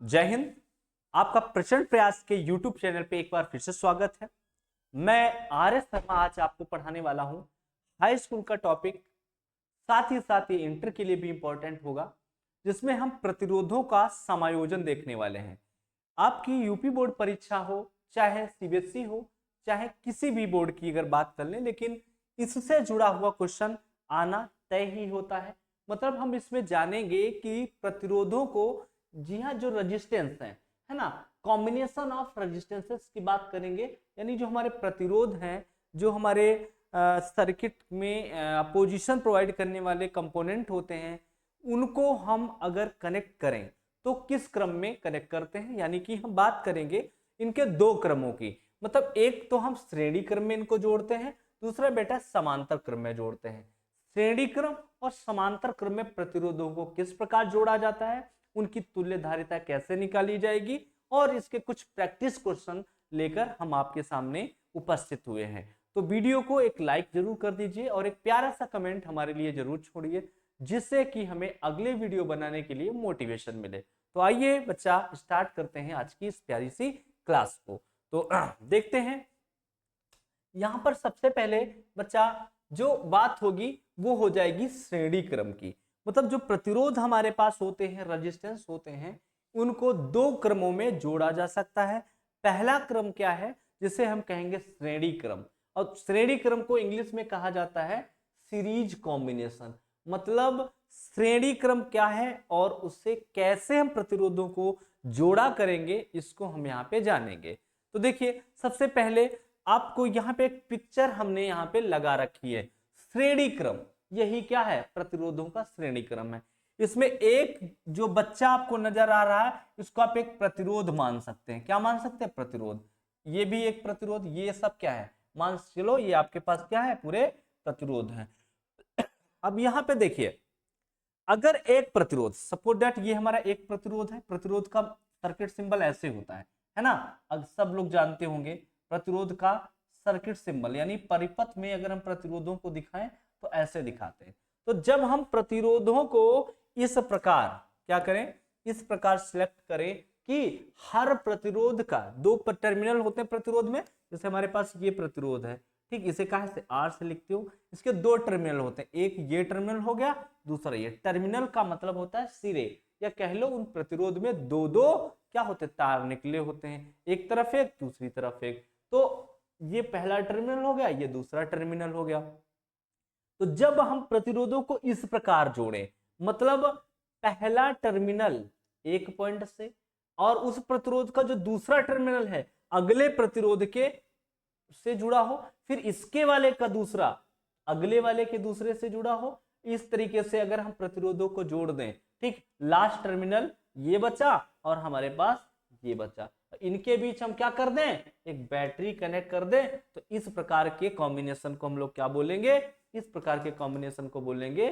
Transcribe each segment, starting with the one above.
जय हिंद। आपका प्रचंड प्रयास के YouTube चैनल पे एक बार फिर से स्वागत है। मैं आर.एस. शर्मा आज आपको पढ़ाने वाला हूं हाई स्कूल का टॉपिक, साथ ही इंटर के लिए भी इंपॉर्टेंट होगा, जिसमें हम प्रतिरोधों का समायोजन देखने वाले हैं। आपकी यूपी बोर्ड परीक्षा हो, चाहे सीबीएसई हो, चाहे किसी भी बोर्ड की अगर बात कर लें, लेकिन इससे जुड़ा हुआ क्वेश्चन आना तय ही होता है। मतलब हम इसमें जानेंगे कि प्रतिरोधों को, जी हाँ, जो रेजिस्टेंस है ना, कॉम्बिनेशन ऑफ रेजिस्टेंसेस की बात करेंगे। यानी जो हमारे प्रतिरोध हैं, जो हमारे सर्किट में अपोजिशन प्रोवाइड करने वाले कंपोनेंट होते हैं, उनको हम अगर कनेक्ट करें तो किस क्रम में कनेक्ट करते हैं। यानी कि हम बात करेंगे इनके दो क्रमों की। मतलब एक तो हम श्रेणी क्रम में इनको जोड़ते हैं, दूसरा बेटा समांतर क्रम में जोड़ते हैं। श्रेणी क्रम और समांतर क्रम में प्रतिरोधों को किस प्रकार जोड़ा जाता है, उनकी तुल्य धारिता कैसे निकाली जाएगी, और इसके कुछ प्रैक्टिस क्वेश्चन लेकर हम आपके सामने उपस्थित हुए हैं। तो वीडियो को एक लाइक जरूर कर दीजिए और एक प्यारा सा कमेंट हमारे लिए जरूर छोड़िए, जिससे कि हमें अगले वीडियो बनाने के लिए मोटिवेशन मिले। तो आइए बच्चा स्टार्ट करते हैं आज की इस प्यारी सी क्लास को। तो देखते हैं, यहां पर सबसे पहले बच्चा जो बात होगी वो हो जाएगी श्रेणी क्रम की। मतलब जो प्रतिरोध हमारे पास होते हैं, रेजिस्टेंस होते हैं, उनको दो क्रमों में जोड़ा जा सकता है। पहला क्रम क्या है, जिसे हम कहेंगे श्रेणी क्रम, और श्रेणी क्रम को इंग्लिश में कहा जाता है सीरीज कॉम्बिनेशन। मतलब श्रेणी क्रम क्या है और उससे कैसे हम प्रतिरोधों को जोड़ा करेंगे, इसको हम यहाँ पे जानेंगे। तो देखिए, सबसे पहले आपको यहाँ पे एक पिक्चर हमने यहाँ पे लगा रखी है, श्रेणी क्रम। यही क्या है, प्रतिरोधों का श्रेणी क्रम है। इसमें एक जो बच्चा आपको नजर आ रहा है, इसको आप एक प्रतिरोध मान सकते हैं। क्या मान सकते हैं? प्रतिरोध। ये भी एक प्रतिरोध, ये सब क्या है, मान चलो ये आपके पास क्या है, पूरे प्रतिरोध है। अब यहाँ पे देखिए, अगर एक प्रतिरोध, सपोज दैट ये हमारा एक प्रतिरोध है, प्रतिरोध का सर्किट सिंबल ऐसे होता है ना। अब सब लोग जानते होंगे प्रतिरोध का सर्किट सिंबल, यानी परिपथ में अगर हम प्रतिरोधों को दिखाएं तो ऐसे दिखाते हैं। तो जब हम प्रतिरोधों को इस प्रकार क्या करें, इस प्रकार सिलेक्ट करें कि हर प्रतिरोध का दो टर्मिनल होते हैं प्रतिरोध में। जैसे हमारे पास ये प्रतिरोध है, ठीक, इसे कहा से आर से लिखते हो, इसके दो टर्मिनल होते हैं, एक ये टर्मिनल हो गया, दूसरा ये टर्मिनल का मतलब होता है सिरे, या कह लो उन प्रतिरोध में दो दो क्या होते हैं, तार निकले होते हैं, एक तरफ एक दूसरी तरफ एक। तो ये पहला टर्मिनल हो गया, ये दूसरा टर्मिनल हो गया। तो जब हम प्रतिरोधों को इस प्रकार जोड़ें, मतलब पहला टर्मिनल एक पॉइंट से उस प्रतिरोध का जो दूसरा टर्मिनल है अगले प्रतिरोध के से जुड़ा हो, फिर इसके वाले का दूसरा अगले वाले के दूसरे से जुड़ा हो, इस तरीके से अगर हम प्रतिरोधों को जोड़ दें, ठीक, लास्ट टर्मिनल ये बचा और हमारे पास ये बचा, इनके बीच हम क्या कर दें, एक बैटरी कनेक्ट कर दें, तो इस प्रकार के कॉम्बिनेशन को हम लोग क्या बोलेंगे, इस प्रकार के कॉम्बिनेशन को बोलेंगे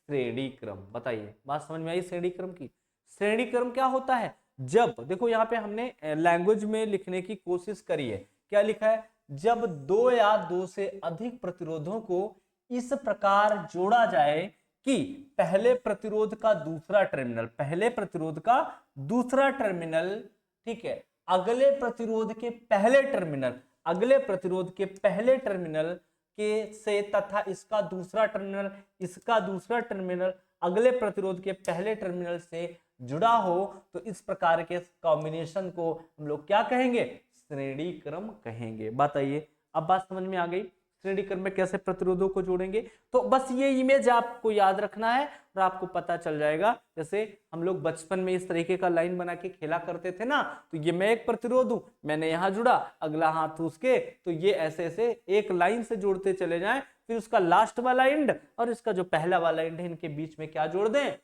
श्रेणी क्रम। बताइए, बात समझ में आई श्रेणी क्रम की? श्रेणी क्रम क्या होता है, जब देखो यहाँ पे हमने लैंग्वेज में लिखने की कोशिश करी है, क्या लिखा है, जब दो या दो से अधिक प्रतिरोधों को इस प्रकार जोड़ा जाए कि पहले प्रतिरोध का दूसरा टर्मिनल, पहले प्रतिरोध का दूसरा टर्मिनल, ठीक है, अगले प्रतिरोध के पहले टर्मिनल, अगले प्रतिरोध के पहले टर्मिनल के से, तथा इसका दूसरा टर्मिनल, इसका दूसरा टर्मिनल अगले प्रतिरोध के पहले टर्मिनल से जुड़ा हो, तो इस प्रकार के कॉम्बिनेशन को हम लोग क्या कहेंगे, श्रेणी क्रम कहेंगे। बताइए, अब बात समझ में आ गई श्रेणी क्रम में कैसे प्रतिरोधों को जोड़ेंगे। तो बस ये इमेज आपको याद रखना है और आपको पता चल जाएगा। जैसे हम लोग बचपन में इस तरीके का लाइन बना के खेला करते थे ना, तो ये मैं एक प्रतिरोध हूं, मैंने यहां जुड़ा, अगला हाथ उसके, तो ये ऐसे ऐसे एक लाइन से जोड़ते चले जाएं, फिर उसका लास्ट वाला एंड और इसका जो पहला वाला एंड है, इनके बीच में क्या जोड़ दें,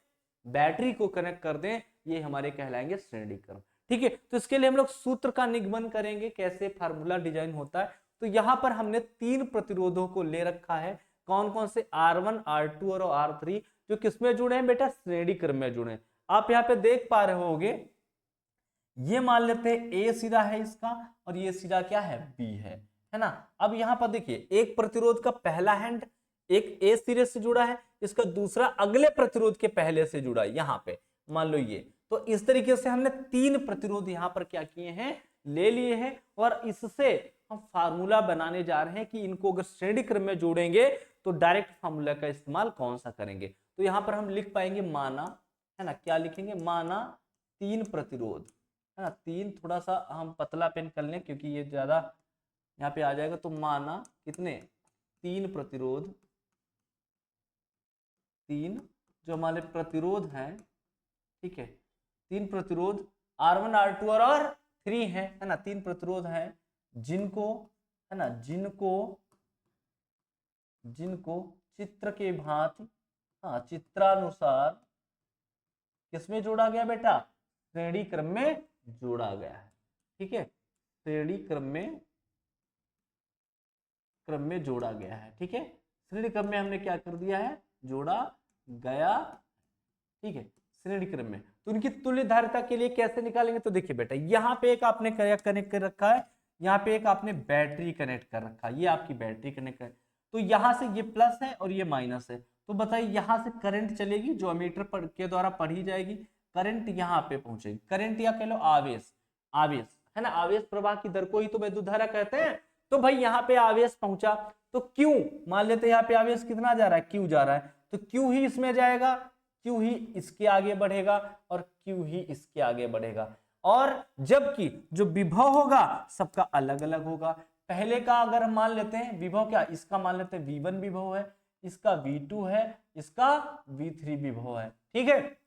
बैटरी को कनेक्ट कर दें, ये हमारे कहलाएंगे श्रेणी क्रम। ठीक है, तो इसके लिए हम लोग सूत्र का निगमन करेंगे, कैसे फार्मूला डिजाइन होता है। तो यहां पर हमने तीन प्रतिरोधों को ले रखा है, कौन कौन से, R1, R2 और R3, जो किसमें जुड़े हैं बेटा, श्रेणी क्रम में जुड़े हैं। आप यहाँ पे देख पा रहे होगे, ये मान लेते हैं ए सिरा है इसका और ये सिरा क्या है, बी है ना। अब यहाँ पर देखिए, एक प्रतिरोध का पहला हैंड एक ए सिरे से जुड़ा है, इसका दूसरा अगले प्रतिरोध के पहले से जुड़ा है, यहाँ पे मान लो ये, तो इस तरीके से हमने 3 प्रतिरोध यहाँ पर क्या किए हैं, ले लिए हैं, और इससे हम फार्मूला बनाने जा रहे हैं कि इनको अगर श्रेणी क्रम में जोड़ेंगे तो डायरेक्ट फार्मूला का इस्तेमाल कौन सा करेंगे। तो यहाँ पर हम लिख पाएंगे माना, है ना, क्या लिखेंगे, माना 3 प्रतिरोध, है ना, 3, थोड़ा सा हम पतला पेन कर लें क्योंकि ये ज्यादा यहाँ पे आ जाएगा। तो माना कितने, 3 प्रतिरोध, 3 जो हमारे प्रतिरोध हैं, ठीक है, 3 प्रतिरोध R1 R2 और R3 है ना, 3 प्रतिरोध हैं जिनको, है ना, जिनको चित्र के भांति, हाँ, चित्रानुसार किसमें जोड़ा गया बेटा, श्रेणी क्रम में जोड़ा गया है, ठीक है, श्रेणी क्रम में जोड़ा गया है, ठीक है, श्रेणी क्रम में हमने क्या कर दिया है, जोड़ा गया, ठीक है, श्रेणी क्रम में। तो उनकी तुल्य धारिता के लिए कैसे निकालेंगे, तो देखिए बेटा, यहाँ पे एक आपने कनेक्ट कर रखा है, यहाँ पे एक आपने बैटरी कनेक्ट कर रखा है, ये आपकी बैटरी कनेक्ट है, तो यहां से ये प्लस है और ये माइनस है, तो बताइए यहां से करंट चलेगी जो अमीटर के द्वारा पढ़ी जाएगी, करंट यहाँ पे पहुंचेगी, करंट या कह लो आवेश, आवेश, है ना, आवेश प्रवाह की दर को ही तो विद्युत धारा कहते हैं। तो भाई यहाँ पे आवेश पहुंचा, तो क्यू मान लेते हैं, यहाँ पे आवेश कितना जा रहा है, क्यू जा रहा है, तो क्यू ही इसमें जाएगा, क्यू ही इसके आगे बढ़ेगा और क्यू ही इसके आगे बढ़ेगा, और जबकि जो विभव होगा सबका अलग अलग होगा। पहले का अगर हम मान लेते हैं विभव, क्या इसका मान लेते हैं V1 विभव है, इसका V2 है, इसका V3 विभव है, ठीक है।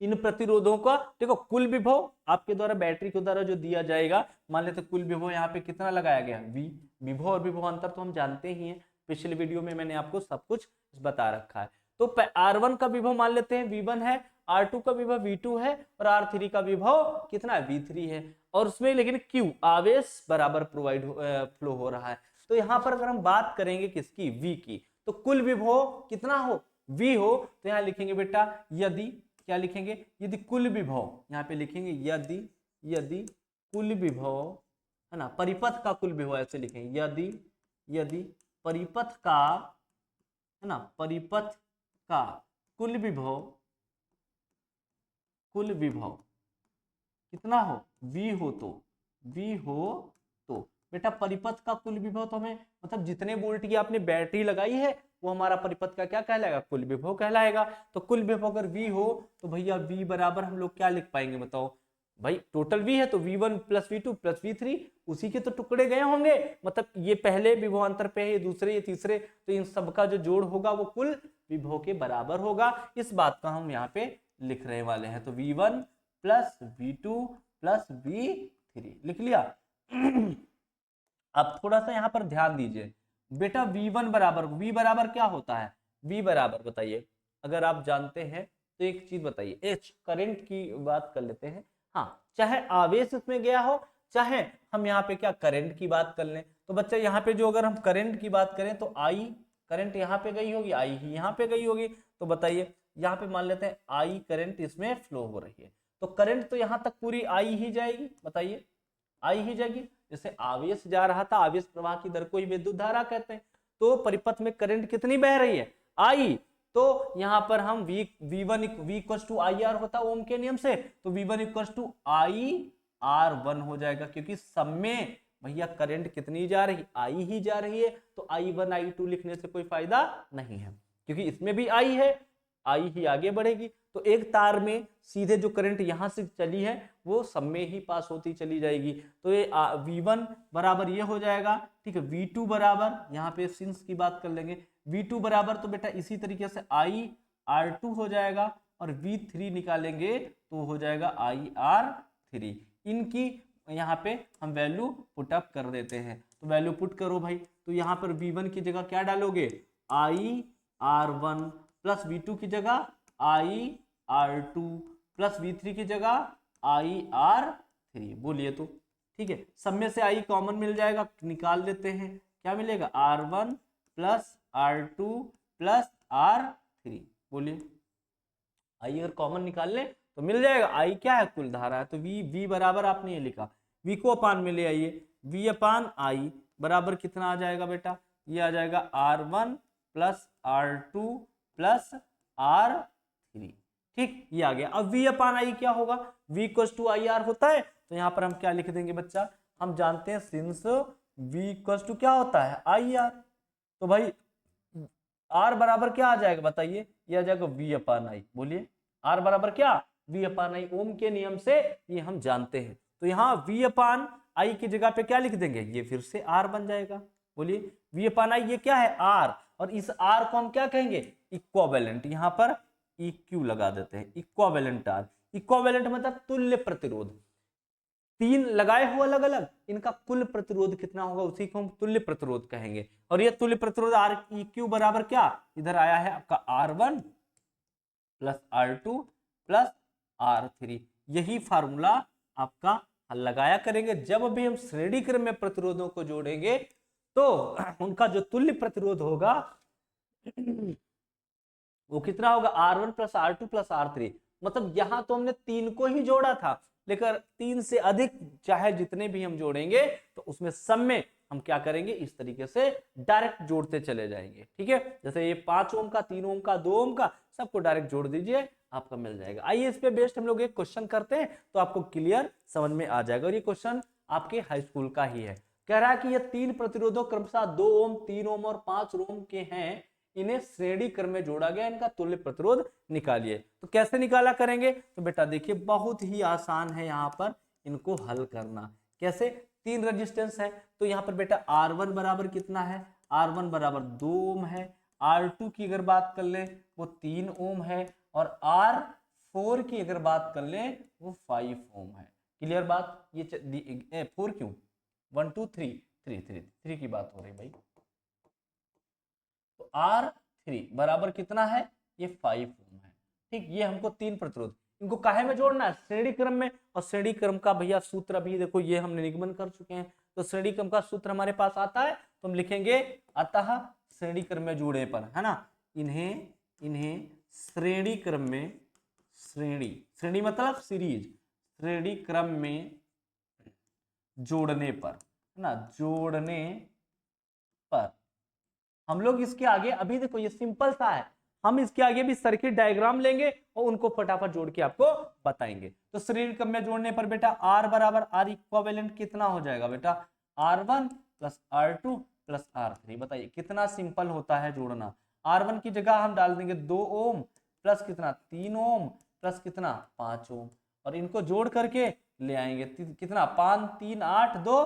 इन प्रतिरोधों का देखो कुल विभव आपके द्वारा बैटरी के द्वारा जो दिया जाएगा, मान लेते कुल विभव यहाँ पे कितना लगाया गया, V, विभव और विभव अंतर तो हम जानते ही हैं, पिछले वीडियो में मैंने आपको सब कुछ बता रखा है। तो R1 का विभव मान लेते हैं V1 है, R2 का विभव V2 है और R3 का विभव कितना है, V3 है, और उसमें लेकिन Q आवेश बराबर प्रोवाइड फ्लो हो रहा है। तो यहाँ पर अगर हम बात करेंगे किसकी, V की, तो कुल विभव कितना हो, V हो, तो यहाँ लिखेंगे बेटा यदि, क्या लिखेंगे, यदि कुल विभव, यहाँ पे लिखेंगे यदि कुल विभव, है ना, परिपथ का कुल विभव ऐसे लिखेंगे, यदि परिपथ का, है ना, परिपथ का कुल विभव कितना हो, V हो, तो बेटा परिपथ का कुल विभव तो हमें मतलब जितने वोल्ट की आपने बैटरी लगाई है वो हमारा परिपथ का क्या कहलाएगा, कुल विभव कहलाएगा। तो कुल विभव अगर V हो तो भैया V बराबर हम लोग क्या लिख पाएंगे, बताओ भाई, टोटल V है तो V1 plus V2 plus V3, उसी के तो टुकड़े गए होंगे, मतलब ये पहले विभवांतर पे है, ये दूसरे, ये तीसरे, तो इन सबका जो जोड़ होगा वो कुल विभव के बराबर होगा। इस बात का हम यहाँ पे लिख रहे वाले हैं। तो V1 plus V2 plus V3 लिख लिया। अब थोड़ा सा यहाँ पर ध्यान दीजिए बेटा, V1 बराबर, V बराबर क्या होता है, V बराबर बताइए, अगर आप जानते हैं तो एक चीज बताइए, H करंट की बात कर लेते हैं, हाँ, चाहे आवेश इसमें गया हो, चाहे हम यहाँ पे क्या करंट की बात कर लें, तो बच्चा यहाँ पे जो अगर हम करंट की बात करें तो I करंट यहाँ पे गई होगी, I ही यहाँ पे गई होगी, तो बताइए यहाँ पे मान लेते हैं I करंट इसमें फ्लो हो रही है, तो करंट तो यहाँ तक पूरी I ही जाएगी, बताइए I ही जाएगी। जैसे आवेश जा रहा था, आवेश प्रवाह की दर को ही विद्युत धारा कहते हैं, तो परिपथ में करंट कितनी बह रही है, I, तो यहाँ पर हम V1 IR होता ओम के नियम से, तो V1 IR1 हो जाएगा, क्योंकि सब में भैया करंट कितनी जा रही, I ही जा रही है, तो I1 I2 लिखने से कोई फायदा नहीं है, क्योंकि इसमें भी I है, I ही आगे बढ़ेगी, तो एक तार में सीधे जो करंट यहां से चली है वो सब में ही पास होती चली जाएगी, तो ये V1 बराबर ये हो जाएगा, ठीक है। V2 बराबर, यहाँ पे सिंस की बात कर लेंगे, V2 बराबर तो बेटा इसी तरीके से IR2 हो जाएगा, और V3 निकालेंगे तो हो जाएगा IR3। इनकी यहाँ पे हम वैल्यू पुट अप कर देते हैं, तो वैल्यू पुट करो भाई, तो यहाँ पर V1 की जगह क्या डालोगे, IR1 प्लस V2 की जगह IR2 प्लस V3 की जगह IR3, बोलिए तो, ठीक है। सब में से I कॉमन मिल जाएगा, निकाल देते हैं, क्या मिलेगा, R1 plus R2 plus R3, बोलिए I अगर कॉमन निकाल ले तो मिल जाएगा, I क्या है, कुल धारा है, तो V बराबर आपने ये लिखा, V को अपान में ले आइए, V अपान I बराबर कितना आ जाएगा बेटा, ये आ जाएगा R1 plus R2 plus R3, ठीक, ये आ गया। अब V अपान आई क्या होगा, V equals to I R होता है, तो यहाँ पर हम क्या लिख देंगे बच्चा, हम जानते हैं सिंस V इक्वल्स टू क्या होता है आई आर, तो भाई R बराबर क्या आ जाएगा बताइए, ये आ जाएगा V अपान आई। बोलिए R बराबर क्या, V अपान आई। ओम के नियम से ये हम जानते हैं, तो यहाँ V अपान आई की जगह पे क्या लिख देंगे, ये फिर से R बन जाएगा। बोलिए V अपान आई ये क्या है R, और इस R को हम क्या कहेंगे इक्विवेलेंट, यहाँ पर EQ लगा देते हैं, इक्विवेलेंट R। इक्विवेलेंट मतलब तुल्य प्रतिरोध, तीन लगाए हुए अलग अलग, इनका कुल प्रतिरोध कितना होगा उसी को हम तुल्य प्रतिरोध कहेंगे। और ये तुल्य प्रतिरोध आर EQ बराबर क्या, इधर आया है आपका R1 plus R2 plus R3। यही फार्मूला आपका लगाया करेंगे जब भी हम श्रेणी क्रम में प्रतिरोधों को जोड़ेंगे, तो उनका जो तुल्य प्रतिरोध होगा वो कितना होगा R1 plus R2 plus R3। मतलब यहां तो हमने तीन को ही जोड़ा था, लेकिन तीन से अधिक चाहे जितने भी हम जोड़ेंगे तो उसमें सब में हम क्या करेंगे इस तरीके से डायरेक्ट जोड़ते चले जाएंगे। ठीक है, जैसे ये 5 ओम का, 3 ओम का, 2 ओम का, सबको डायरेक्ट जोड़ दीजिए, आपका मिल जाएगा। आइए इस पे बेस्ड हम लोग एक क्वेश्चन करते हैं तो आपको क्लियर समझ में आ जाएगा। और ये क्वेश्चन आपके हाई स्कूल का ही है। कह रहा है कि ये तीन प्रतिरोधों क्रमशः 2 ओम, 3 ओम और 5 ओम के हैं, इन्हें श्रेणी क्रम में जोड़ा गया, इनका तुल्य प्रतिरोध निकालिए। तो कैसे निकाला करेंगे, तो बेटा देखिए बहुत ही आसान है यहाँ पर इनको हल करना। कैसे, तीन रेजिस्टेंस है, तो यहाँ पर बेटा R1 बराबर कितना है, R1 बराबर 2 ओम है, R2 की अगर बात कर ले वो 3 ओम है, और R4 की अगर बात कर ले वो 5 ओम है। क्लियर बात, ये 4 क्यों, 1 2 3 की बात हो रही भाई। तो R3 बराबर कितना है, ये 5 ओम है। ठीक, ये हमको तीन प्रतिरोध, इनको काहे में जोड़ना है, श्रेणी क्रम में। और श्रेणी क्रम का भैया सूत्र अभी देखो ये हमने निगमन कर चुके हैं, तो श्रेणी क्रम का सूत्र हमारे पास आता है, तो हम लिखेंगे अतः श्रेणी क्रम में जोड़ने पर, है ना, इन्हें श्रेणी क्रम में, श्रेणी मतलब सीरीज, श्रेणी क्रम में जोड़ने पर, है ना, जोड़ने पर हम लोग इसके आगे, अभी देखो ये सिंपल सा है, हम इसके आगे भी सर्किट डायग्राम लेंगे और उनको फटाफट जोड़ के आपको बताएंगे। तो श्रेणी क्रम में जोड़ने पर बेटा R बराबर R इक्विवेलेंट कितना हो जाएगा बेटा, R1 plus R2 plus R3। बताइए कितना सिंपल होता है जोड़ना। R1 की जगह हम डाल देंगे 2 ओम प्लस कितना 3 ओम प्लस कितना 5 ओम, और इनको जोड़ करके ले आएंगे कितना 5 3 8 2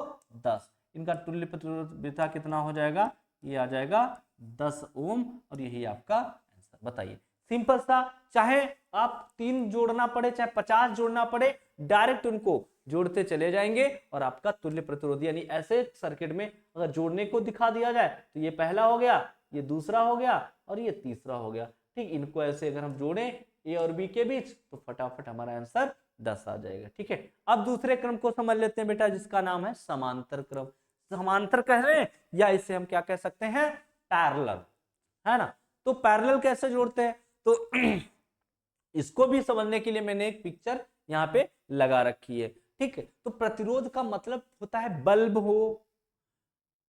10। इनका तुल्य प्रतिरोध बेटा कितना हो जाएगा, ये आ जाएगा 10 ओम, और यही आपका आंसर। बताइए सिंपल सा, चाहे आप 3 जोड़ना पड़े चाहे 50 जोड़ना पड़े, डायरेक्ट उनको जोड़ते चले जाएंगे और आपका तुल्य प्रतिरोध, यानी ऐसे सर्किट में अगर जोड़ने को दिखा दिया जाए तो ये पहला हो गया, ये दूसरा हो गया और ये तीसरा हो गया। ठीक, इनको ऐसे अगर हम जोड़ें ए और बी के बीच तो फटाफट हमारा आंसर 10 आ जाएगा। ठीक है, अब दूसरे क्रम को समझ लेते हैं बेटा, जिसका नाम है समांतर क्रम। समांतर कह रहे हैं या इसे हम क्या कह सकते हैं, पैरेलल, है ना। तो पैरेलल कैसे जोड़ते हैं, तो इसको भी समझने के लिए मैंने एक पिक्चर यहाँ पे लगा रखी है। ठीक है, तो प्रतिरोध का मतलब होता है बल्ब हो,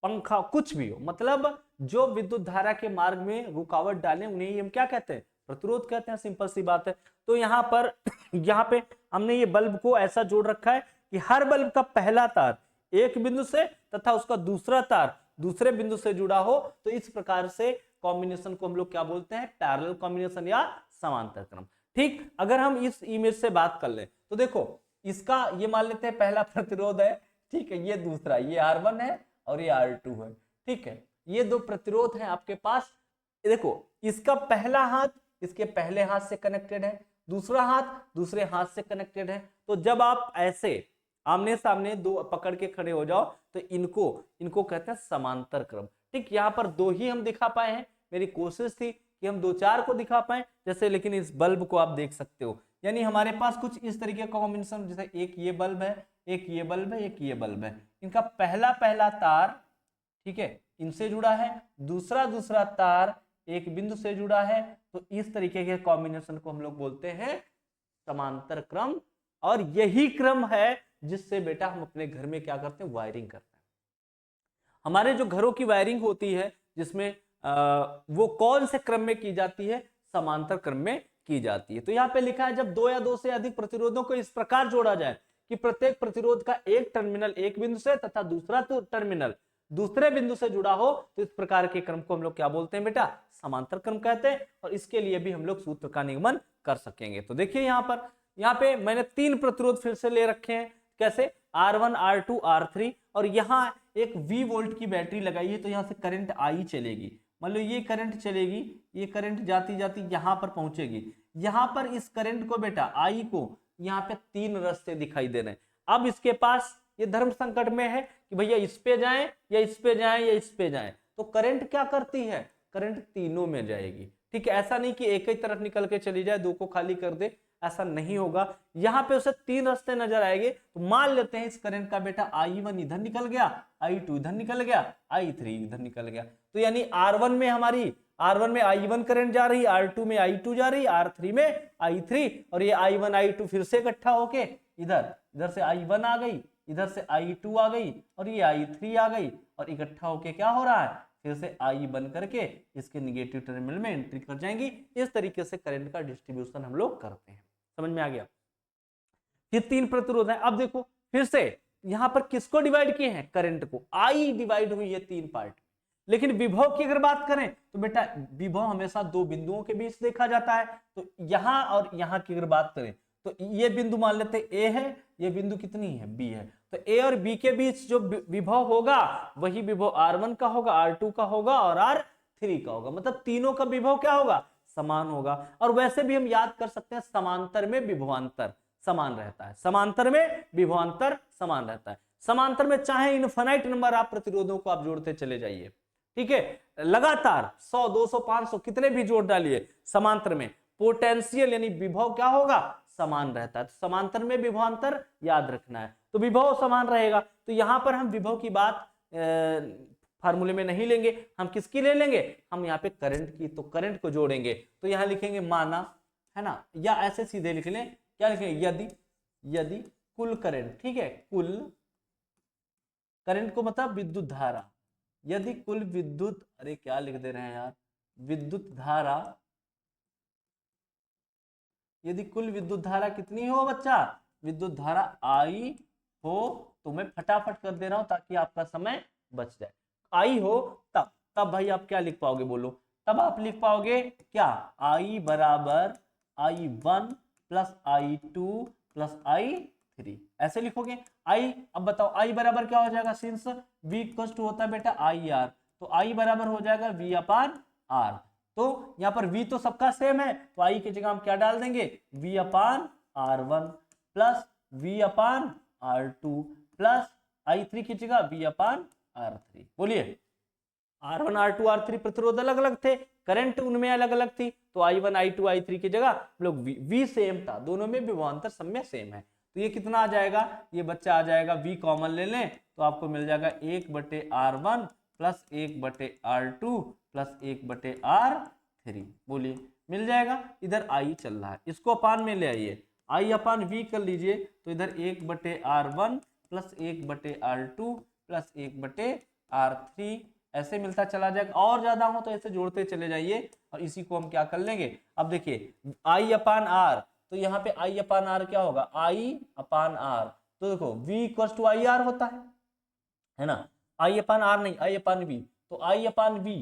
पंखा, कुछ भी हो, मतलब जो विद्युत धारा के मार्ग में रुकावट डालें उन्हें हम क्या कहते हैं, प्रतिरोध कहते हैं। सिंपल सी बात है। तो यहाँ पर यहाँ पे हमने ये बल्ब को ऐसा जोड़ रखा है कि हर बल्ब का पहला तार एक बिंदु से तथा उसका दूसरा तार दूसरे बिंदु से जुड़ा हो, तो इस प्रकार से कॉम्बिनेशन को हम लोग क्या बोलते हैं, पैरेलल कॉम्बिनेशन या समांतर क्रम। ठीक, अगर हम इस इमेज से बात कर ले तो देखो इसका ये मान लेते हैं पहला प्रतिरोध है, ठीक है, ये दूसरा, ये R1 है और ये R2 है। ठीक है, ये दो प्रतिरोध हैं आपके पास। देखो इसका पहला हाथ इसके पहले हाथ से कनेक्टेड है, दूसरा हाथ दूसरे हाथ से कनेक्टेड है। तो जब आप ऐसे आमने सामने दो पकड़ के खड़े हो जाओ तो इनको कहते हैं समांतर क्रम। ठीक, यहाँ पर दो ही हम दिखा पाए हैं, मेरी कोशिश थी कि हम 2-4 को दिखा पाए जैसे, लेकिन इस बल्ब को आप देख सकते हो, यानी हमारे पास कुछ इस तरीके का कॉम्बिनेशन, जैसे एक ये बल्ब है, एक ये बल्ब है, एक ये बल्ब है, इनका पहला तार, ठीक है, इनसे जुड़ा है, दूसरा तार एक बिंदु से जुड़ा है। तो इस तरीके के कॉम्बिनेशन को हम लोग बोलते हैं समांतर क्रम। और यही क्रम है जिससे बेटा हम अपने घर में क्या करते हैं, वायरिंग करते हैं। हमारे जो घरों की वायरिंग होती है जिसमें वो कौन से क्रम में की जाती है, समांतर क्रम में की जाती है। तो यहाँ पे लिखा है जब दो या दो से अधिक प्रतिरोधों को इस प्रकार जोड़ा जाए कि प्रत्येक प्रतिरोध का एक टर्मिनल एक बिंदु से तथा दूसरा तो टर्मिनल दूसरे बिंदु से जुड़ा हो, तो इस प्रकार के क्रम को हम लोग क्या बोलते हैं बेटा, समांतर क्रम कहते हैं। और इसके लिए भी हम लोग सूत्र का निगमन कर सकेंगे। तो देखिए यहाँ पे मैंने 3 प्रतिरोध फिर से ले रखे हैं। कैसे? R1 R2 R3, और यहाँ एक V वोल्ट की बैटरी लगाई है, तो यहाँ से करंट I चलेगी। मान लो ये करंट चलेगी, ये करंट जाती जाती यहाँ पर पहुंचेगी। यहाँ पर इस करंट को बेटा I को यहाँ पे 3 रास्ते दिखाई दे रहे हैं। अब इसके पास ये धर्म संकट में है कि भैया इस पे जाएं या इस पे जाएं या इस पे जाएं। तो करंट क्या करती है? करंट तीनों में जाएगी। ठीक है, ऐसा नहीं कि एक ही तरफ निकल के चली जाए, दो को खाली कर दे, ऐसा नहीं होगा। यहाँ पे उसे 3 रास्ते नजर आएंगे। तो मान लेते हैं इस करंट का बेटा I1 इधर निकल गया, I2 इधर निकल गया, I3 इधर निकल गया। तो यानी R1 में I1 करंट जा रही, R2 में I2 जा रही, R3 में I3, और ये I1 I2 फिर से इकट्ठा होके इधर से I1 आ गई, इधर से I2 आ गई, और ये I3 आ गई, और इकट्ठा होके क्या हो रहा है, फिर से I बन करके इसके निगेटिव टर्मिनल में एंट्री कर जाएंगी। इस तरीके से करंट का डिस्ट्रीब्यूशन हम लोग करते हैं। समझ में आ गया? ये 3 प्रतिरोध है। अब देखो फिर से यहां पर किसको डिवाइड किए हैं? करंट को। I डिवाइड हुई है 3 पार्ट। लेकिन विभव की अगर बात करें तो बेटा विभव हमेशा 2 बिंदुओं के बीच देखा जाता है। तो यहां और यहां की अगर बात करें तो ये बिंदु मान लेते हैं A है, ये बिंदु कितनी है? B है। तो A और B के बीच जो विभव होगा वही विभव R1 का होगा, R2 का होगा और R3 का होगा। मतलब तीनों का विभव क्या होगा? समान होगा। और वैसे भी हम याद कर सकते हैं समांतर में विभवांतर समान रहता है। समांतर में विभवांतर समान रहता है। समांतर में चाहे इनफाइनाइट नंबर आप प्रतिरोधों को आप जोड़ते चले जाइए, ठीक है, लगातार 100 200 500 कितने भी जोड़ डालिए, समांतर में पोटेंशियल यानी विभव क्या होगा? समान रहता है। तो समांतर में विभवांतर याद रखना है, तो विभव समान रहेगा। तो यहां पर हम विभव की बात फार्मूले में नहीं लेंगे, हम किसकी ले लेंगे? हम यहाँ पे करंट की। तो करंट को जोड़ेंगे तो यहां लिखेंगे माना, है ना, या ऐसे सीधे लिख लें, क्या लिखेंगे? यदि कुल करंट, ठीक है, कुल करंट को मतलब विद्युत धारा, यदि कुल विद्युत, अरे क्या लिख दे रहे हैं यार, विद्युत धारा, यदि कुल विद्युत धारा कितनी हो बच्चा? विद्युत धारा I हो, तो मैं फटाफट कर दे रहा हूं ताकि आपका समय बच जाए। I हो तब भाई आप क्या लिख पाओगे? बोलो। तब आप लिख पाओगे क्या? I बराबर I1 plus I2 plus I3, ऐसे लिखोगे। I, अब बताओ I बराबर क्या हो जाएगा? सिंस V इक्वल टू होता है बेटा IR, तो I बराबर हो जाएगा V अपान R। तो यहां पर V तो सबका सेम है, तो I की जगह हम क्या डाल देंगे? V अपान R1 प्लस V अपान R2 प्लस I3 की जगह V अपान R3। बोलिए, R1 R2 R3 प्रतिरोध अलग अलग थे, करंट उनमें अलग अलग थी, तो I1 I2 I3 की जगह हम लोग V सेम था, दोनों में विभवांतर समय सेम है। तो ये कितना आ जाएगा? ये बच्चा आ जाएगा, V कॉमन ले लें तो आपको मिल जाएगा 1/R1 plus 1/R2 plus 1/R3। बोलिए, मिल जाएगा। इधर I चल रहा है, इसको अपान में ले आइए, I अपान V कर लीजिए, तो इधर 1/R1 plus 1/R2 plus 1/R3 ऐसे मिलता चला जाएगा। और ज्यादा हो तो ऐसे जोड़ते चले जाइए, और इसी को हम क्या कर लेंगे? अब देखिए I अपान R, तो यहाँ पे I अपान R क्या होगा? I अपान R, तो देखो V इक्वल टू IR होता है ना, I अपान R नहीं, I अपान V, तो I अपान V,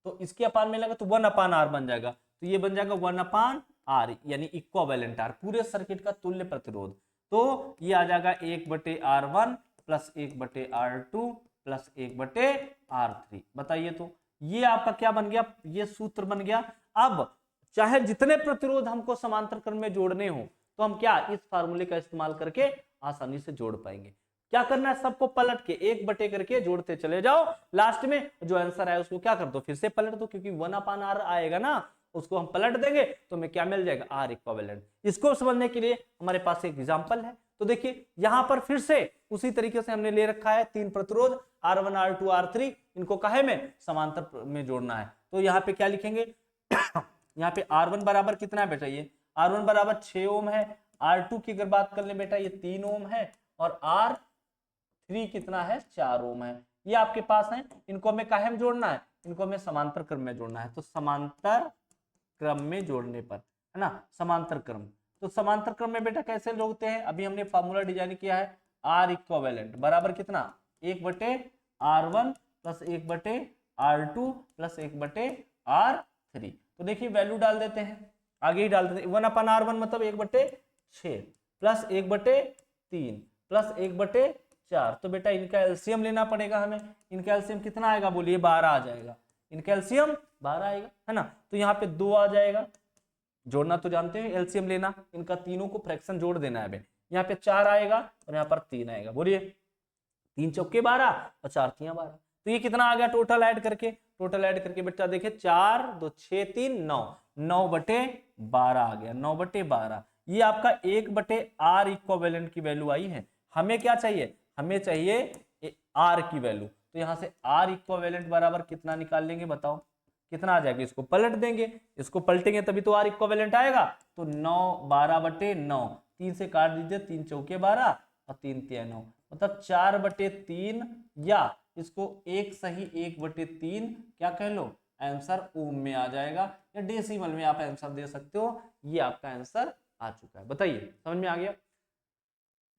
तो इसके अपान में लगा तो 1 अपान R बन जाएगा, तो ये बन जाएगा 1 अपान R यानी इक्विवेलेंट R, पूरे सर्किट का तुल्य प्रतिरोध। तो ये आ जाएगा 1/R1 plus 1/R2 plus 1/R3। बताइए, तो ये आपका क्या बन गया? ये सूत्र बन गया। अब चाहे जितने प्रतिरोध हमको समांतर क्रम में जोड़ने हो, तो हम क्या इस फार्मूले का इस्तेमाल करके आसानी से जोड़ पाएंगे। क्या करना है? सबको पलट के 1/, करके जोड़ते चले जाओ, लास्ट में जो आंसर आए उसको क्या कर दो? फिर से पलट दो, क्योंकि 1 अपान R आएगा ना, उसको हम पलट देंगे तो हमें क्या मिल जाएगा? R equivalent. इसको समझने के लिए हमारे पास एक एग्जांपल है। तो देखिए यहां पर फिर से उसी तरीके से हमने ले रखा है 3 प्रतिरोध R1 R2 R3, इनको काहे में? समांतर में जोड़ना है। तो यहाँ पे क्या लिखेंगे? यहाँ पे R1 बराबर कितना है बेटा? ये R1 बराबर 6 ओम है, R2 की अगर बात कर ले बेटा ये 3 ओम है, और R3 कितना है? 4 ओम है। ये आपके पास है, इनको हमें काहे में जोड़ना है? इनको हमें समांतर क्रम में जोड़ना है। तो समांतर क्रम में जोड़ने पर है ना, समांतर क्रम। तो समांतर क्रम में बेटा कैसे जोड़ते हैं, अभी हमने फार्मूला डिजाइन किया है, आर इक्विवेलेंट बराबर कितना, 1/r1 plus 1/r2 plus 1/r3। तो देखिए वैल्यू डाल देते हैं, आगे ही डाल देते हैं, 1/r1 मतलब 1/6 प्लस 1/3 प्लस 1/4। तो बेटा इनका एलसीएम लेना पड़ेगा हमें, इनका एलसीएम कितना आएगा बोलिए, 12 आ जाएगा, इनका एलसीएम 12 आएगा, है ना। तो यहाँ पे 2 आ जाएगा, जोड़ना तो जानते हैं एलसीएम लेना, इनका तीनों को फ्रैक्शन जोड़ देना है। यहाँ पे 4 आएगा और यहाँ पर 3 आएगा, बोलिए 3 चौके 12 और 4 तियां 12। तो ये कितना आ गया टोटल ऐड करके, टोटल ऐड करके बेटा देखिए 4 2 6 3 9, 9/12 आ गया, 9/12। ये आपका 1/r इक्विवेलेंट की वैल्यू आई है। हमें क्या चाहिए, हमें चाहिए आर की वैल्यू। तो यहां से आर इक्विवेलेंट बराबर कितना निकाल लेंगे बताओ, कितना आ जाएगा, इसको पलट देंगे, इसको पलटेंगे तभी तो आर इक्विवेलेंट आएगा। तो 9 12/9, 3 से काट दीजिए, 3 चौके 12 और 3 तिया 9, मतलब 4/3, या इसको एक सही 1/3 क्या कह लो, आंसर ओम में आ जाएगा, या डेसिमल में आप आंसर दे सकते हो। ये आपका आंसर आ चुका है, बताइए समझ में आ गया।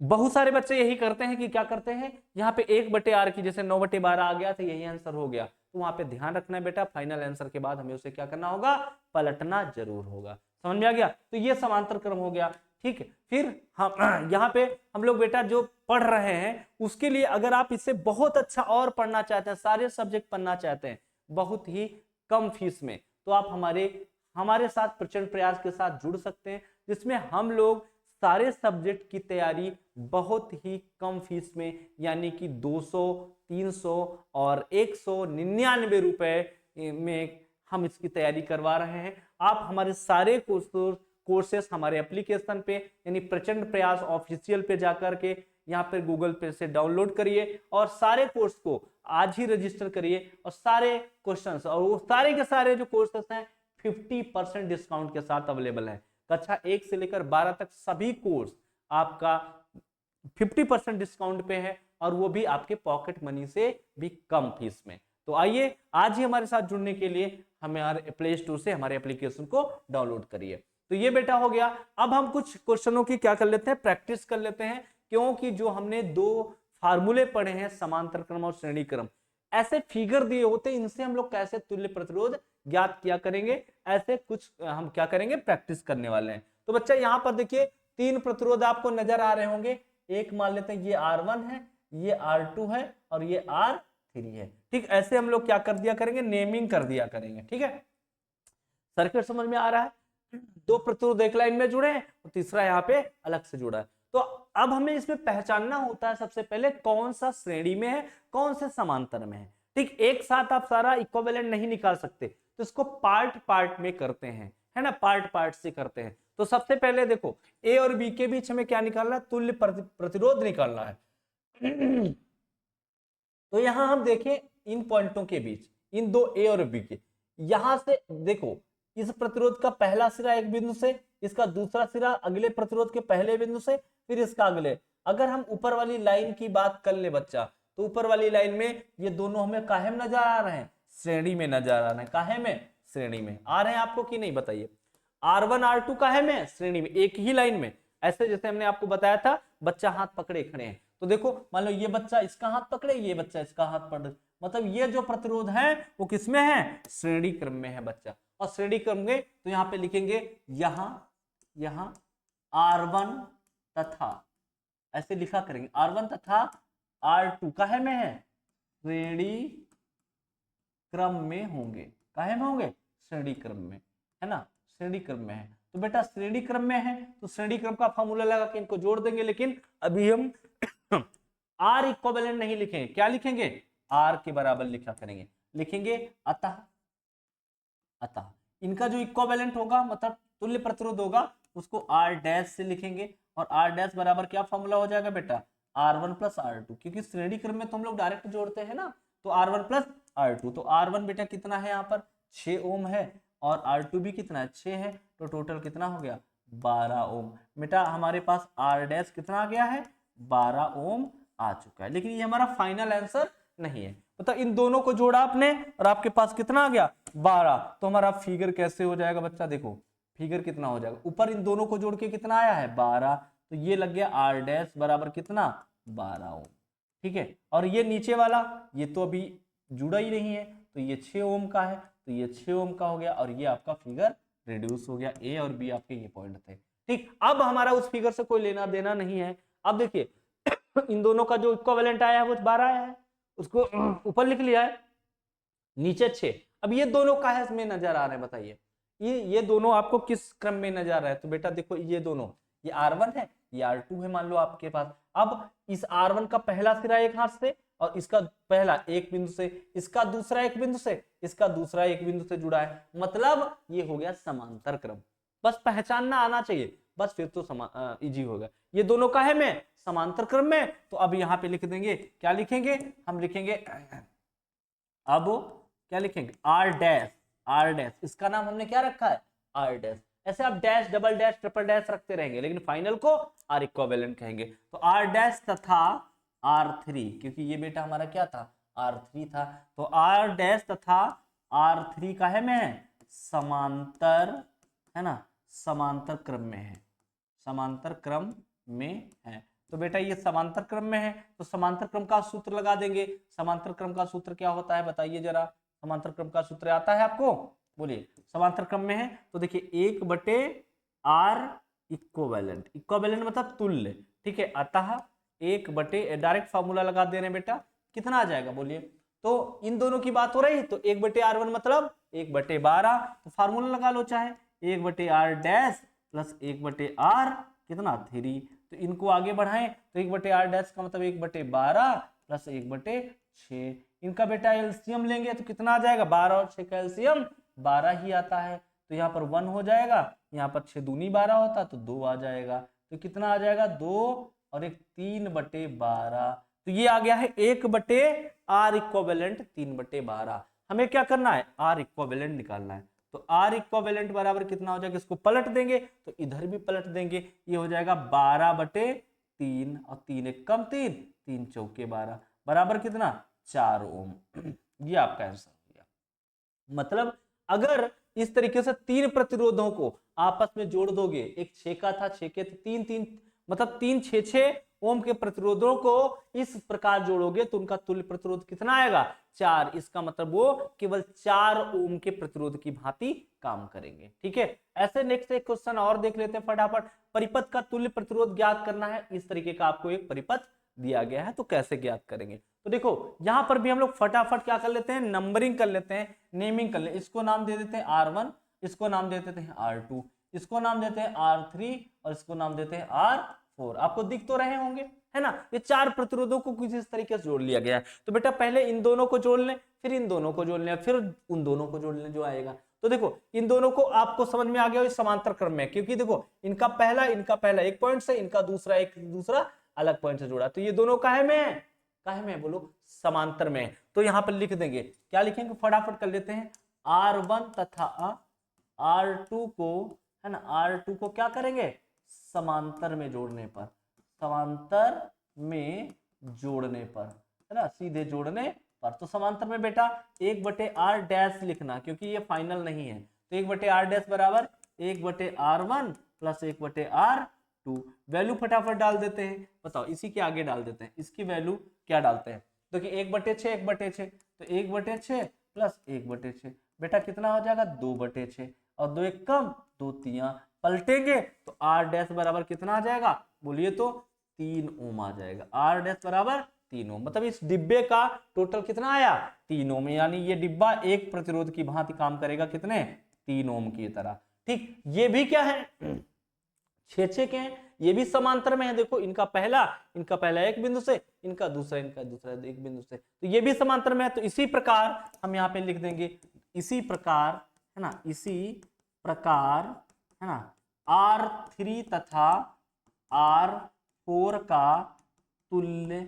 बहुत सारे बच्चे यही करते हैं कि क्या करते हैं, यहाँ पे 1/r की जैसे 9/12 आ गया तो यही आंसर हो गया। तो वहां पे ध्यान रखना है बेटा, फाइनल आंसर के बाद हमें उसे क्या करना होगा, पलटना जरूर होगा। समझ में आ गया। तो ये समांतर क्रम हो गया, ठीक है। फिर हम यहाँ पे हम लोग बेटा जो पढ़ रहे हैं उसके लिए अगर आप इससे बहुत अच्छा और पढ़ना चाहते हैं, सारे सब्जेक्ट पढ़ना चाहते हैं बहुत ही कम फीस में, तो आप हमारे साथ प्रचंड प्रयास के साथ जुड़ सकते हैं, जिसमें हम लोग सारे सब्जेक्ट की तैयारी बहुत ही कम फीस में, यानी कि 200 300 और 199 रुपए में हम इसकी तैयारी करवा रहे हैं। आप हमारे सारे कोर्सेस हमारे एप्लीकेशन पे यानी प्रचंड प्रयास ऑफिशियल पे जाकर के यहाँ पे गूगल पे से डाउनलोड करिए और सारे कोर्स को आज ही रजिस्टर करिए, और सारे क्वेश्चंस और वो सारे के सारे जो कोर्सेस हैं 50% डिस्काउंट के साथ अवेलेबल है। कक्षा 1 से लेकर 12 तक सभी कोर्स आपका 50% डिस्काउंट पे है, और वो भी आपके पॉकेट मनी से भी कम फीस में। तो आइए आज ही हमारे साथ जुड़ने के लिए हमारे प्ले स्टोर से हमारे एप्लीकेशन को डाउनलोड करिए। तो ये बेटा हो गया। अब हम कुछ क्वेश्चनों की क्या कर लेते हैं, प्रैक्टिस कर लेते हैं, क्योंकि जो हमने 2 फार्मूले पढ़े हैं समांतर क्रम और श्रेणी क्रम, ऐसे फिगर दिए होते, इनसे हम लोग कैसे तुल्य प्रतिरोध ज्ञात किया करेंगे, ऐसे कुछ हम क्या करेंगे, प्रैक्टिस करने वाले हैं। तो बच्चा यहाँ पर देखिए 3 प्रतिरोध आपको नजर आ रहे होंगे, एक मान लेते हैं ये R1 है, ये R2 है और ये R3 है। ठीक, ऐसे हम लोग क्या कर दिया करेंगे, नेमिंग कर दिया करेंगे। ठीक है, सर्किट समझ में आ रहा है। 2 प्रतिरोध एक लाइन में जुड़े हैं और तीसरा यहाँ पे अलग से जुड़ा है। तो अब हमें इसमें पहचानना होता है सबसे पहले कौन सा श्रेणी में है, कौन से समांतर में है। ठीक, एक साथ आप सारा इक्विवेलेंट नहीं निकाल सकते, तो इसको पार्ट पार्ट में करते हैं, है ना, पार्ट पार्ट से करते हैं। तो सबसे पहले देखो ए और बी के बीच हमें क्या निकालना है, तुल्य प्रतिरोध निकालना है। तो यहां हम देखें इन पॉइंटों के बीच, इन 2 ए और बी के, यहां से देखो इस प्रतिरोध का पहला सिरा एक बिंदु से, इसका दूसरा सिरा अगले प्रतिरोध के पहले बिंदु से, फिर इसका अगले। अगर हम ऊपर वाली लाइन की बात कर ले बच्चा, तो ऊपर वाली लाइन में ये दोनों हमें काहे में नजर आ रहे हैं, श्रेणी में नजर आ रहे हैं। काहे में, श्रेणी में आ रहे हैं आपको कि नहीं बताइए। R1 R2 काहे में, श्रेणी में, एक ही लाइन में। ऐसे जैसे हमने आपको बताया था बच्चा हाथ पकड़े खड़े हैं, तो देखो मान लो ये बच्चा इसका हाथ पकड़े, ये बच्चा इसका हाथ पकड़े, मतलब ये जो प्रतिरोध है वो किसमें है, श्रेणी क्रम में है बच्चा। और श्रेणी क्रम में तो यहाँ पे लिखेंगे यहां R1 तथा, ऐसे लिखा करेंगे R1 तथा R2 काहे में है, श्रेणी क्रम में होंगे। काहे में होंगे, श्रेणी क्रम में, है ना, श्रेणी क्रम में है। तो बेटा श्रेणी क्रम में है तो श्रेणी क्रम का फॉर्मूला लगा के इनको जोड़ देंगे, लेकिन अभी हम आर इक्विवेलेंट नहीं लिखेंगे, क्या लिखेंगे, आर के बराबर लिखा करेंगे, लिखेंगे अतः इनका जो इक्विवेलेंट होगा मतलब तुल्य प्रतिरोध होगा उसको आर डैश से लिखेंगे, और आर डैश बराबर क्या फॉर्मूला हो जाएगा बेटा, R1 प्लस R2, क्योंकि श्रेणी क्रम में तो हम लोग डायरेक्ट जोड़ते हैं ना, तो R1 प्लस R2। तो R1 बेटा कितना है यहाँ पर 6 ओम है, और R2 भी कितना है 6 है, तो टोटल कितना हो गया 12 ओम। बेटा हमारे पास R डैश कितना आ गया है, 12 ओम आ चुका है, लेकिन ये हमारा फाइनल आंसर नहीं है। तो इन दोनों को जोड़ा आपने और आपके पास कितना आ गया 12। तो हमारा फिगर कैसे हो जाएगा बच्चा, देखो फिगर कितना हो जाएगा, ऊपर इन दोनों को जोड़ के कितना आया है 12, तो ये लग गया आर डैश बराबर कितना 12 ओम। ठीक है, और ये नीचे वाला ये तो अभी जुड़ा ही नहीं है, तो ये 6 ओम का है, तो ये 6 ओम का हो गया, और ये आपका फिगर रिड्यूस हो गया। ए और बी आपके ये पॉइंट थे। ठीक, अब हमारा उस फिगर से कोई लेना देना नहीं है। अब देखिए इन दोनों का जो इक्विवेलेंट आया है वो 12 आया है, उसको ऊपर लिख लिया है, नीचे 6। अब ये दोनों काहे में नजर आ रहे हैं बताइए, ये दोनों आपको किस क्रम में नजर आ रहा है? तो बेटा देखो ये दोनों, ये R1 है, ये R2 है मान लो आपके पास। अब इस R1 का पहला सिरा एक हाथ से, और इसका पहला एक बिंदु से, इसका दूसरा एक बिंदु से, इसका दूसरा एक बिंदु से जुड़ा है, मतलब ये हो गया समांतर क्रम। बस पहचानना आना चाहिए, बस फिर तो इजी होगा। ये दोनों काहे में समांतर क्रम में, तो अब यहाँ पे लिख देंगे, क्या लिखेंगे हम, लिखेंगे अब क्या लिखेंगे आर डैश, आर डैश, इसका नाम हमने क्या रखा है आर डैश। ऐसे आप dash double dash triple dash रखते रहेंगे, लेकिन फाइनल को आर इक्विवेलेंट कहेंगे। तो आर डैश तथा R3, क्योंकि ये बेटा हमारा क्या था R3 था, तो आर डैश तथा R3 काहे में है समांतर, है ना, समांतर क्रम में है, समांतर क्रम में है। तो बेटा ये समांतर क्रम में है, तो समांतर क्रम का सूत्र लगा देंगे। समांतर क्रम का सूत्र क्या होता है बताइए जरा, समांतर क्रम का सूत्र आता है आपको, बोलिए। समांतर क्रम में है तो देखिए 1/r इक्विवेलेंट, इक्विवेलेंट मतलब तुल्य, ठीक है, अतः 1/, डायरेक्ट फार्मूला लगा दे रहे हैं बेटा, कितना आ जाएगा बोलिए। तो इन दोनों की बात हो रही, तो 1/r1 मतलब 1/12, तो फार्मूला लगा लो चाहे 1/r डैश प्लस 1/r कितना 3, तो इनको आगे बढ़ाएं तो 1/r डैश का मतलब 1/12 प्लस 1/6, इनका बेटा एलसीएम लेंगे तो कितना आ जाएगा 12 और 6 का एलसीएम 12 ही आता है, तो यहाँ पर 1 हो जाएगा, यहाँ पर 6 दूनी 12 होता तो 2 आ जाएगा, तो कितना आ जाएगा 2 और एक 3/12, तो ये आ गया है 1/r इक्विवेलेंट 3/12। हमें क्या करना है r इक्विवेलेंट निकालना है, तो r इक्विवेलेंट बराबर कितना हो जाएगा, इसको पलट देंगे तो इधर भी पलट देंगे, ये हो जाएगा 12/3 और 3 एक कम 3, 3 चौके 12 बराबर कितना 4 ओम। ये आपका आंसर हो गया। मतलब अगर इस तरीके से 3 प्रतिरोधों को आपस में जोड़ दोगे, एक 6 का था 6 के, तो 3 3 मतलब 3 6 ओम के प्रतिरोधों को इस प्रकार जोड़ोगे तो उनका तुल्य प्रतिरोध कितना आएगा 4, इसका मतलब वो केवल 4 ओम के प्रतिरोध की भांति काम करेंगे। ठीक है, ऐसे नेक्स्ट एक क्वेश्चन और देख लेते हैं फटाफट। परिपथ का तुल्य प्रतिरोध ज्ञात करना है, इस तरीके का आपको एक परिपथ दिया गया है, तो कैसे ज्ञात करेंगे। तो देखो यहां पर भी हम लोग फटाफट क्या कर लेते हैं, नंबरिंग कर लेते हैं, नेमिंग कर ले। इसको नाम दे देते हैं R1, इसको नाम दे देते हैं R2, इसको नाम देते हैं R3 और इसको नाम देते हैं R4। आपको दिख तो रहे होंगे, है ना, ये 4 प्रतिरोधों को कुछ इस तरीके से जोड़ लिया गया है। तो बेटा पहले इन दोनों को जोड़ लें, फिर इन दोनों को जोड़ लें, फिर उन दोनों को जोड़ लें जो आएगा। तो देखो इन दोनों को आपको समझ में आ गया समांतर क्रम में, क्योंकि देखो इनका पहला एक पॉइंट से, इनका दूसरा एक दूसरा अलग पॉइंट से जुड़ा, तो ये दोनों काहे में है, काहे में बोलो समांतर में। तो यहां पर लिख देंगे, क्या लिखेंगे फटाफट कर लेते हैं, R1 तथा R2 को, है ना, R2 को क्या करेंगे समांतर में जोड़ने पर, समांतर में जोड़ने पर, है ना, सीधे जोड़ने पर। तो समांतर में बेटा 1/r डैश लिखना, क्योंकि ये फाइनल नहीं है, तो 1/r डैश बराबर 1/r1 प्लस 1/r2। वैल्यू फटाफट डाल देते हैं, बताओ इसी के आगे डाल देते हैं, इसकी वैल्यू क्या डालते हैं, देखिए 1/6 1/6, तो 1/6 प्लस 1/6 बेटा कितना हो जाएगा 2/6, और 2 एक कम 2 3 पलटेंगे तो r डैश बराबर कितना आ जाएगा बोलिए, तो 3 ओम आ जाएगा। r डैश बराबर 3 ओम, मतलब इस डिब्बे का टोटल कितना आया 3 ओम, यानी ये डिब्बा एक प्रतिरोध की भांति काम करेगा कितने 3 ओम की तरह। ठीक, ये भी क्या है 6 के हैं, ये भी समांतर में है, देखो इनका पहला एक बिंदु से, इनका दूसरा एक बिंदु से, तो ये भी समांतर में है। तो इसी प्रकार हम यहाँ पे लिख देंगे, इसी प्रकार, है ना, इसी प्रकार, है ना, R3 तथा R4 का तुल्य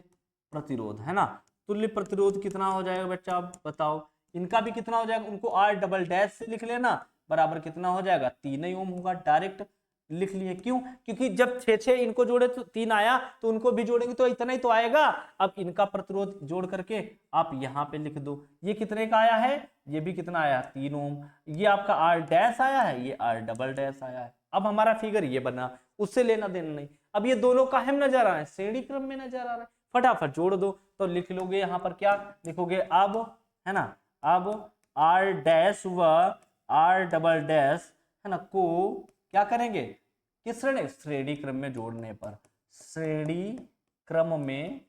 प्रतिरोध, है ना, तुल्य प्रतिरोध कितना हो जाएगा बच्चा आप बताओ, इनका भी कितना हो जाएगा, उनको R डबल डैश से लिख लेना, बराबर कितना हो जाएगा 3 ओम होगा, डायरेक्ट लिख लिए। क्यों? क्योंकि जब 6 इनको जोड़े तो 3 आया, तो उनको भी जोड़ेंगे तो इतना ही तो आएगा। अब इनका प्रतिरोध जोड़ करके आप यहाँ पे लिख दो, ये कितने का आया है, ये भी कितना आया 3 ओम। ये आपका आर डैश आया है, ये आर डबल डैश आया है। अब हमारा फिगर ये बना, उससे लेना देना नहीं। अब ये दोनों काहे में नजर आ रहे हैं, श्रेणी क्रम में नजर आ रहे हैं। फटाफट जोड़ दो, तो लिख लोगे यहाँ पर क्या लिखोगे, अब है ना, अब आर डैश व आर डबल डैश है ना को क्या करेंगे, किस श्रेणी क्रम में जोड़ने पर, श्रेणी क्रम में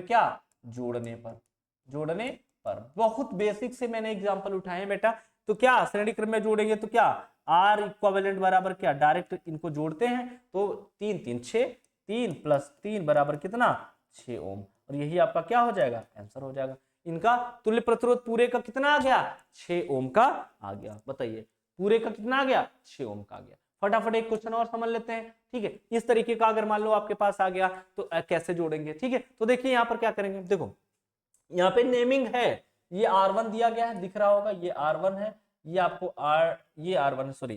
क्या जोड़ने पर। बहुत बेसिक से मैंने एग्जांपल उठाए हैं बेटा। तो क्या श्रेणी क्रम में जोड़ेंगे तो क्या आर इक्विवेलेंट बराबर क्या, डायरेक्ट इनको जोड़ते हैं तो 3 3 6, 3 + 3 बराबर कितना 6 ओम। और यही आपका क्या हो जाएगा, आंसर हो जाएगा। इनका तुल्य प्रतिरोध पूरे का कितना आ गया, 6 ओम का आ गया। बताइए पूरे का कितना आ गया, 6 ओम का आ गया। फटाफट एक क्वेश्चन और समझ लेते हैं। ठीक है, इस तरीके का अगर मान लो आपके पास आ गया तो कैसे जोड़ेंगे। ठीक है, तो देखिए यहाँ पर क्या करेंगे, देखो यहाँ पे नेमिंग है, ये R1 दिया गया है, दिख रहा होगा, ये R1 है, ये आपको ये R1 है, सॉरी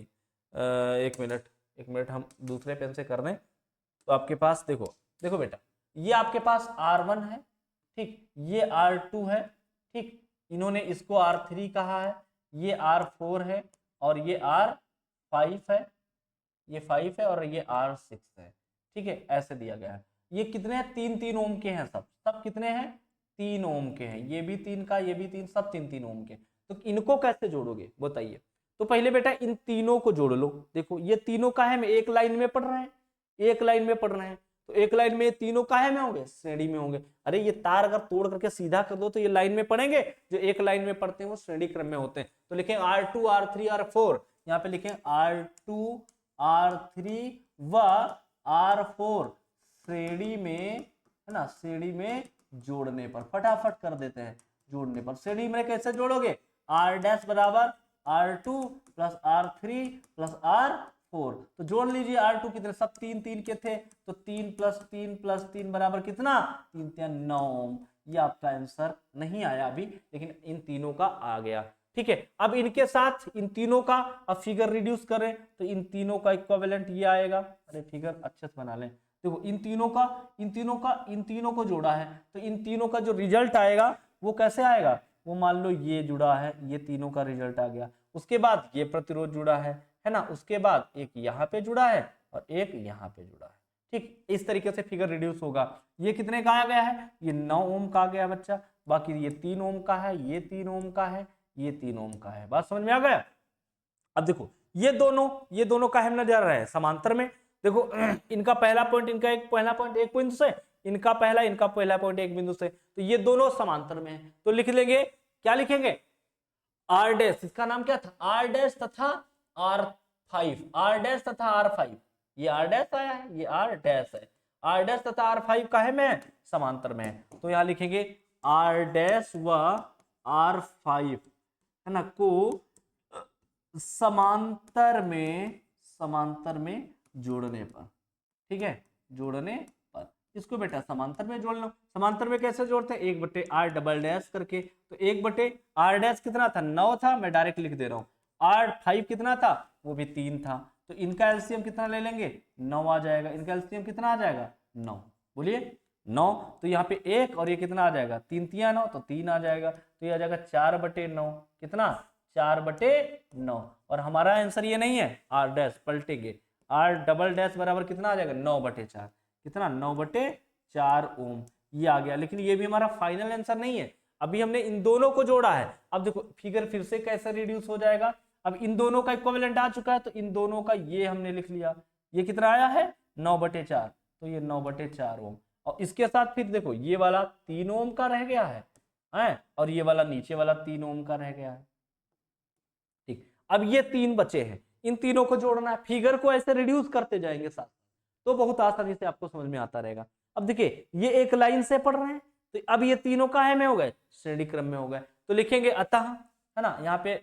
एक मिनट हम दूसरे पेन से कर दें। तो आपके पास देखो बेटा, ये आपके पास R1 है, ठीक, ये R2 है, ठीक, इन्होंने इसको R3 कहा है, ये R4 है, और ये R5 है, ये 5 है, और ये R6 है। ठीक है, ऐसे दिया गया है। ये कितने हैं, 3 3 ओम के हैं, सब कितने हैं, 3 ओम के हैं। ये भी 3 का, ये भी 3, सब 3 3 ओम के। तो इनको कैसे जोड़ोगे बताइए। तो पहले बेटा इन तीनों को जोड़ लो। देखो ये तीनों काहे में एक लाइन में पढ़ रहे हैं, एक लाइन में पढ़ रहे हैं, तो एक लाइन में ये तीनों काहे में होंगे, श्रेणी में होंगे। अरे ये तार अगर तोड़ करके सीधा कर दो तो ये लाइन में पढ़ेंगे, जो एक लाइन में पढ़ते हैं वो श्रेणी क्रम में होते हैं। तो लिखें R2 R3 R4, यहाँ पे लिखें R2 R3 व R4 श्रेणी में, है ना, श्रेणी में जोड़ने पर। फटाफट कर देते हैं, जोड़ने पर श्रेणी में कैसे जोड़ोगे, R डैश बराबर R2 + R3 + R4। तो जोड़ लीजिए, R2 कितने, सब 3 3 के थे, तो 3 + 3 + 3 बराबर कितना, 3 3 9। ये आपका आंसर नहीं आया अभी, लेकिन इन तीनों का आ गया। ठीक है, अब इनके साथ इन तीनों का अब फिगर रिड्यूस करें तो इन तीनों का इक्विवेलेंट ये आएगा। अरे फिगर अच्छे से बना लें। देखो इन तीनों को जोड़ा है, तो इन तीनों का जो रिजल्ट आएगा वो कैसे आएगा, वो मान लो ये जुड़ा है, ये तीनों का रिजल्ट आ गया। उसके बाद ये प्रतिरोध जुड़ा है ना, उसके बाद एक यहाँ पे जुड़ा है और एक यहाँ पे जुड़ा है। ठीक, इस तरीके से फिगर रिड्यूस होगा। ये कितने का आ गया है, ये 9 ओम का आ गया बच्चा। बाकी ये 3 ओम का है, ये 3 ओम का है, ये 3 ओम का है। बात समझ में आ गया। अब देखो ये दोनों काहे में नजर रहे हैं, समांतर में। देखो इनका पहला पॉइंट, इनका एक पहला पॉइंट एक बिंदु से, इनका पहला पॉइंट एक बिंदु से, तो ये दोनों समांतर में है। तो लिख लेंगे, क्या लिखेंगे, R डैश, इसका नाम क्या था, R डैश तथा R5, R डैश तथा R5, ये R डैश आया है, ये R डैश है, R डैश तथा R5 काहे में है, समांतर में है। तो यहां लिखेंगे R डैश व R5 है ना को समांतर में जोड़ने पर। ठीक है, जोड़ने पर इसको बेटा समांतर में जोड़ लो। समांतर में कैसे जोड़ते हैं, 1/r डबल डैश करके। तो 1/r डैश कितना था, 9 था, मैं डायरेक्ट लिख दे रहा हूँ। R5 कितना था, वो भी 3 था। तो इनका एलसीएम कितना ले लेंगे, 9 आ जाएगा। इनका एलसीएम कितना आ जाएगा, 9, बोलिए 9। तो यहाँ पे 1 और ये कितना आ जाएगा, 3 3 9, तो 3 आ जाएगा। तो ये आ जाएगा 4/9, कितना 4/9। और हमारा आंसर ये नहीं है, R डैश पलटेंगे, R डबल डैश बराबर कितना आ जाएगा, 9/4, कितना 9/4 ओम। ये आ गया। लेकिन ये भी हमारा फाइनल आंसर नहीं है, अभी हमने इन दोनों को जोड़ा है। अब देखो फिगर फिर से कैसे रिड्यूस हो जाएगा। अब इन दोनों का इक्विवेलेंट आ चुका है, तो इन दोनों का ये हमने लिख लिया। ये कितना आया है, 9/4, तो ये 9/4 ओम। और इसके साथ फिर देखो ये वाला 3 ओम का रह गया है, और ये वाला नीचे वाला 3 ओम का रह गया है। ठीक, अब ये 3 बचे हैं, इन तीनों को जोड़ना है। फिगर को ऐसे रिड्यूस करते जाएंगे साथ, तो बहुत आसानी से आपको समझ में आता रहेगा। अब देखिए ये एक लाइन से पढ़ रहे हैं, तो अब ये तीनों काहे में हो गए, श्रेणी क्रम में हो गए। तो लिखेंगे अतः, है ना, यहाँ पे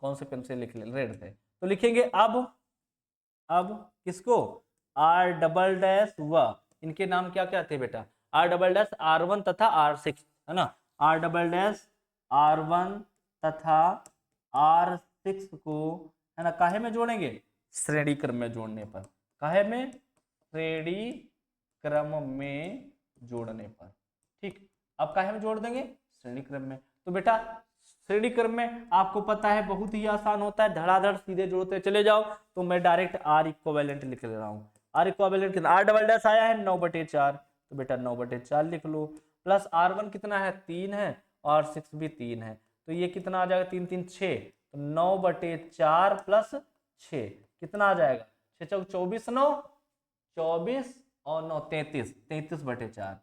कौन से पेन से लिख ले, रेड से। तो लिखेंगे अब किसको, R डबल डैश व, इनके नाम क्या क्या थे बेटा, R डबल डैश R1 तथा R6, है ना, R डबल डैश R1 तथा R6 को है ना, काहे में जोड़ेंगे, श्रेणी क्रम में जोड़ने पर, काहे में, श्रेणी क्रम में जोड़ने पर। ठीक, अब काहे में जोड़ देंगे, श्रेणी क्रम में। तो बेटा श्रेणी क्रम में आपको पता है बहुत ही आसान होता है, धड़ाधड़ सीधे जोड़ते चले जाओ। तो मैं डायरेक्ट आर इक्विवेलेंट लिख ले रहा हूँ। आर इक्विवेलेंट कितना, आर डबल डैश आया है 9/4, तो बेटा 9/4 लिख लो, प्लस R1 कितना है 3 है, और 6 भी 3 है, तो ये कितना आ जाएगा, 3 3 6, तो 9/4 प्लस 6 कितना आ जाएगा, 6 चौक 24, 9 24 और 9 33, 33/4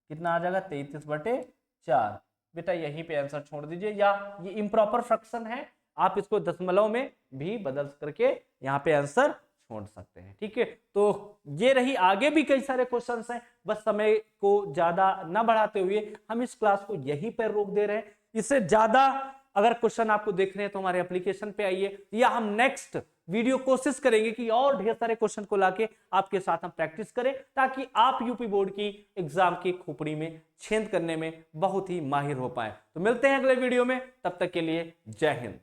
कितना आ जाएगा, 33/4। बेटा यहीं पे आंसर छोड़ दीजिए, या ये इम्प्रॉपर फ्रैक्शन है, आप इसको दशमलव में भी बदल करके यहाँ पे आंसर छोड़ सकते हैं। ठीक है, तो ये रही, आगे भी कई सारे क्वेश्चंस हैं, बस समय को ज्यादा न बढ़ाते हुए हम इस क्लास को यहीं पर रोक दे रहे हैं। इससे ज्यादा अगर क्वेश्चन आपको देखने हैं तो हमारे एप्लीकेशन पे आइए, या हम नेक्स्ट वीडियो कोशिश करेंगे कि और ढेर सारे क्वेश्चन को लाके आपके साथ हम प्रैक्टिस करें, ताकि आप यूपी बोर्ड की एग्जाम की खोपड़ी में छेद करने में बहुत ही माहिर हो पाए। तो मिलते हैं अगले वीडियो में, तब तक के लिए जय हिंद।